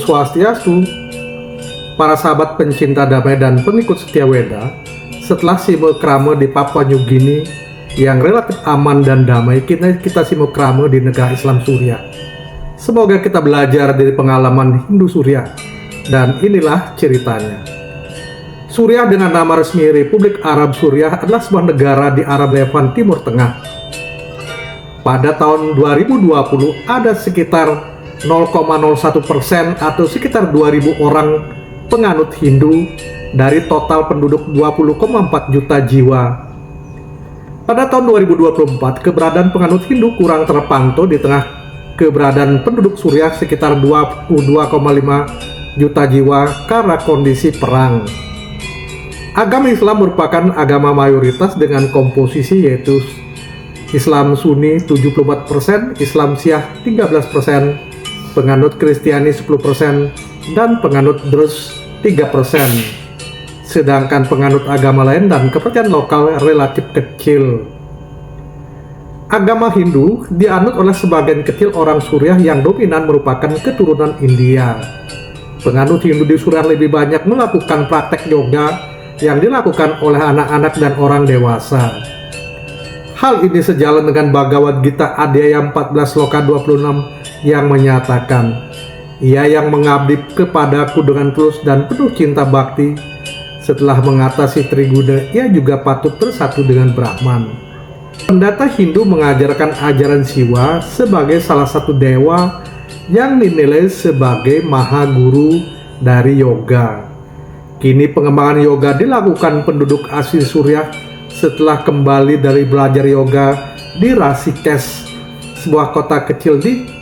Swastiastu, para sahabat pencinta damai dan pengikut setia Weda. Setelah simbol krama di Papua New Guinea yang relatif aman dan damai, kita simbol krama di negara Islam Suriah. Semoga kita belajar dari pengalaman Hindu Suriah, dan inilah ceritanya. Suriah dengan nama resmi Republik Arab Suriah adalah sebuah negara di Arab Levant Timur Tengah. Pada tahun 2020 ada sekitar 0,01% atau sekitar 2.000 orang penganut Hindu dari total penduduk 20,4 juta jiwa. Pada tahun 2024, keberadaan penganut Hindu kurang terpantau di tengah keberadaan penduduk Suriah sekitar 22,5 juta jiwa karena kondisi perang. Agama Islam merupakan agama mayoritas dengan komposisi yaitu Islam Sunni 74%, Islam Syiah 13%, penganut Kristiani 10%, dan penganut Druze 3%. Sedangkan penganut agama lain dan kepercayaan lokal relatif kecil. Agama Hindu dianut oleh sebagian kecil orang Suriah yang dominan merupakan keturunan India. Penganut Hindu di Suriah lebih banyak melakukan praktek yoga yang dilakukan oleh anak-anak dan orang dewasa. Hal ini sejalan dengan Bhagavad Gita Adhyaya 14 Sloka 26 yang menyatakan, "Ia yang mengabdi kepadaku dengan tulus dan penuh cinta bakti, setelah mengatasi Triguda, ia juga patut bersatu dengan Brahman." Pendeta Hindu mengajarkan ajaran Siwa sebagai salah satu dewa yang dinilai sebagai maha guru dari yoga. Kini pengembangan yoga dilakukan penduduk asli Suriah setelah kembali dari belajar yoga di Rishikesh, sebuah kota kecil di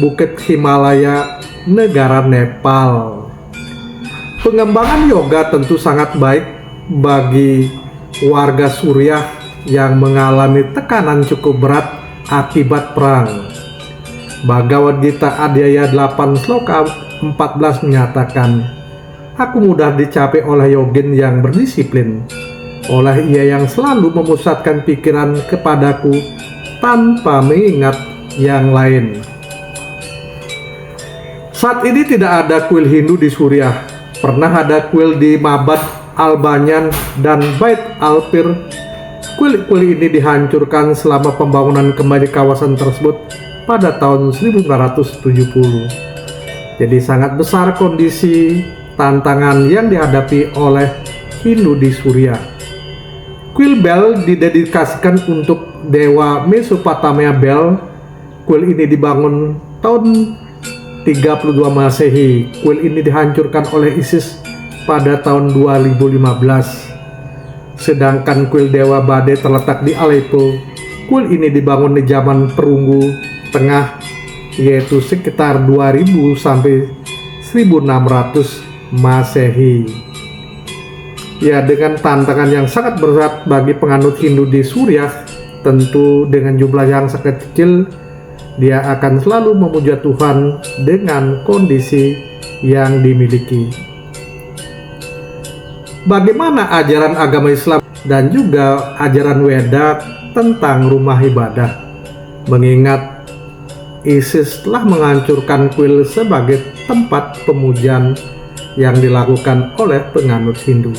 Bukit Himalaya, negara Nepal. Pengembangan yoga tentu sangat baik bagi warga Suriah yang mengalami tekanan cukup berat akibat perang. Bhagavad Gita Adhyaya 8 Sloka 14 menyatakan, "Aku mudah dicapai oleh yogin yang berdisiplin, oleh ia yang selalu memusatkan pikiran kepadaku tanpa mengingat yang lain." Saat ini tidak ada kuil Hindu di Suriah. Pernah ada kuil di Mabad Al-Banyan dan Bait Al-Pir. Kuil-kuil ini dihancurkan selama pembangunan kembali kawasan tersebut pada tahun 1970. Jadi sangat besar kondisi tantangan yang dihadapi oleh Hindu di Suriah. Kuil Bel didedikasikan untuk dewa Mesopotamia Bel. Kuil ini dibangun tahun 32 Masehi. Kuil ini dihancurkan oleh ISIS pada tahun 2015. Sedangkan kuil Dewa Bade terletak di Aleppo. Kuil ini dibangun di zaman Perunggu Tengah, yaitu sekitar 2000 sampai 1600 Masehi. Ya, dengan tantangan yang sangat berat bagi penganut Hindu di Suriah, tentu dengan jumlah yang sangat kecil, dia akan selalu memuja Tuhan dengan kondisi yang dimiliki. Bagaimana ajaran agama Islam dan juga ajaran Weda tentang rumah ibadah? Mengingat ISIS telah menghancurkan kuil sebagai tempat pemujaan yang dilakukan oleh penganut Hindu.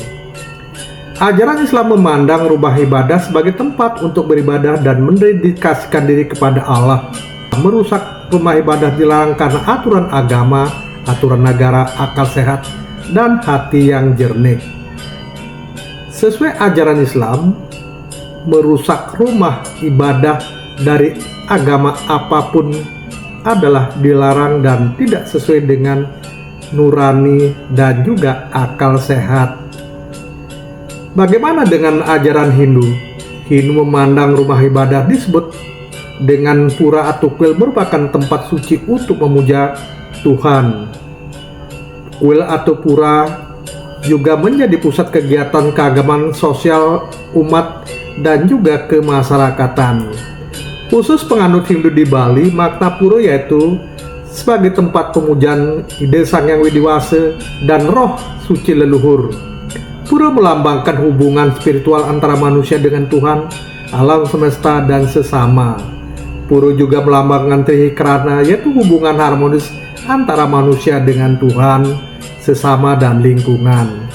Ajaran Islam memandang rumah ibadah sebagai tempat untuk beribadah dan mendedikasikan diri kepada Allah. Merusak rumah ibadah dilarang karena aturan agama, aturan negara, akal sehat, dan hati yang jernih. Sesuai ajaran Islam, merusak rumah ibadah dari agama apapun adalah dilarang dan tidak sesuai dengan nurani dan juga akal sehat. Bagaimana dengan ajaran Hindu? Hindu memandang rumah ibadah disebut dengan pura atau kuil merupakan tempat suci untuk memuja Tuhan. Kuil atau pura juga menjadi pusat kegiatan keagamaan sosial umat dan juga kemasyarakatan. Khusus penganut Hindu di Bali, makna pura yaitu sebagai tempat pemujaan ide Sang Hyang Widiwasa dan roh suci leluhur. Pura melambangkan hubungan spiritual antara manusia dengan Tuhan, alam semesta, dan sesama. Pura juga melambangkan Trihikrana, yaitu hubungan harmonis antara manusia dengan Tuhan, sesama, dan lingkungan.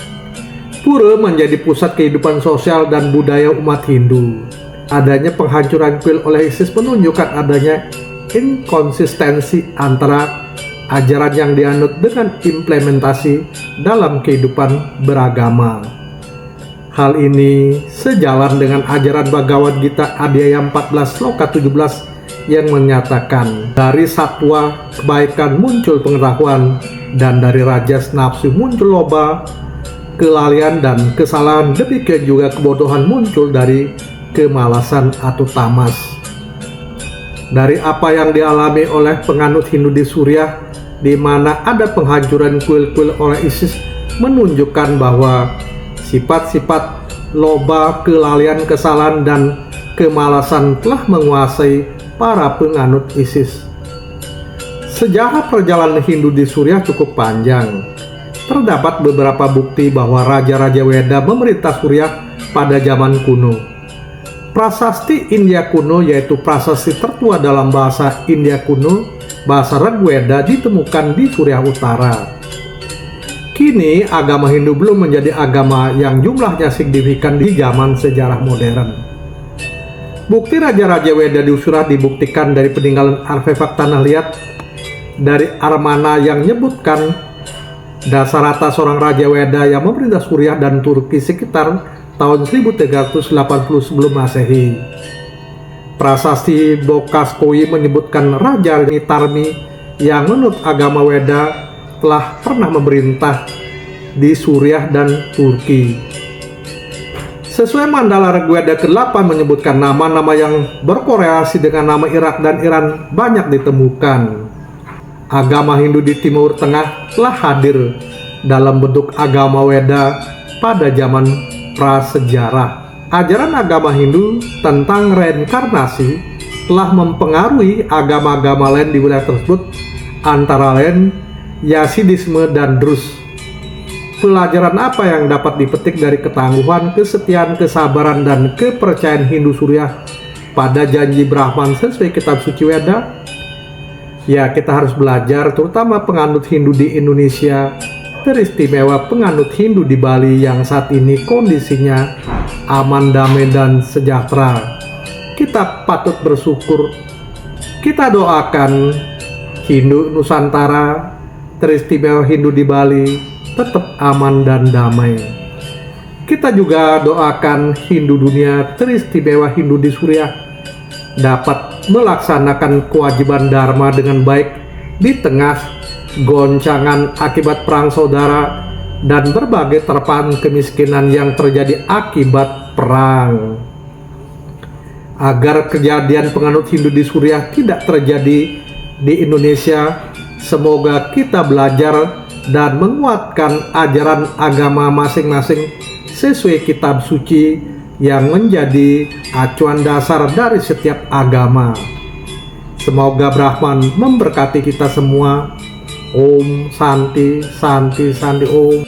Pura menjadi pusat kehidupan sosial dan budaya umat Hindu. Adanya penghancuran kuil oleh ISIS menunjukkan adanya inkonsistensi antara ajaran yang dianut dengan implementasi dalam kehidupan beragama. Hal ini sejalan dengan ajaran Bhagavad Gita Adhyaya 14 Sloka 17 yang menyatakan dari satwa kebaikan muncul pengetahuan, dan dari rajas nafsu muncul loba, kelalaian dan kesalahan. Demikian juga kebodohan muncul dari kemalasan atau tamas. Dari apa yang dialami oleh penganut Hindu di Suriah, di mana ada penghancuran kuil-kuil oleh ISIS, menunjukkan bahwa sifat-sifat loba, kelalaian, kesalahan, dan kemalasan telah menguasai para penganut ISIS. Sejarah perjalanan Hindu di Suriah cukup panjang. Terdapat beberapa bukti bahwa Raja-Raja Weda memerintah Suriah pada zaman kuno. Prasasti India kuno, yaitu prasasti tertua dalam bahasa India kuno, bahasa Rigveda, ditemukan di Suriah Utara. Kini agama Hindu belum menjadi agama yang jumlahnya signifikan di zaman sejarah modern. Bukti Raja-Raja Weda di Suriah dibuktikan dari peninggalan artefak tanah liat dari Armana yang menyebutkan Dasarata, seorang Raja Weda yang memerintah Suriah dan Turki sekitar tahun 1380 sebelum Masehi. Prasasti Bokaskoi menyebutkan Raja Nitarmi yang menurut agama Weda telah pernah memerintah di Suriah dan Turki. Sesuai Mandala Rigveda ke-8 menyebutkan nama-nama yang berkorelasi dengan nama Irak dan Iran banyak ditemukan. Agama Hindu di Timur Tengah telah hadir dalam bentuk agama Weda pada zaman prasejarah. Ajaran agama Hindu tentang reinkarnasi telah mempengaruhi agama-agama lain di wilayah tersebut, antara lain Yasidisme dan Druz. Pelajaran apa yang dapat dipetik dari ketangguhan, kesetiaan, kesabaran, dan kepercayaan Hindu Suriah pada janji Brahman sesuai kitab suci Weda? Ya, kita harus belajar, terutama penganut Hindu di Indonesia, teristimewa penganut Hindu di Bali yang saat ini kondisinya aman, damai, dan sejahtera. Kita patut bersyukur. Kita doakan Hindu Nusantara, teristimewa Hindu di Bali, tetap aman dan damai. Kita juga doakan Hindu dunia, teristimewa Hindu di Suriah, dapat melaksanakan kewajiban dharma dengan baik di tengah goncangan akibat perang saudara dan berbagai terpaan kemiskinan yang terjadi akibat perang. Agar kejadian penganut Hindu di Suriah tidak terjadi di Indonesia, semoga kita belajar dan menguatkan ajaran agama masing-masing sesuai kitab suci yang menjadi acuan dasar dari setiap agama. Semoga Brahman memberkati kita semua. Om Santi Santi Santi Om.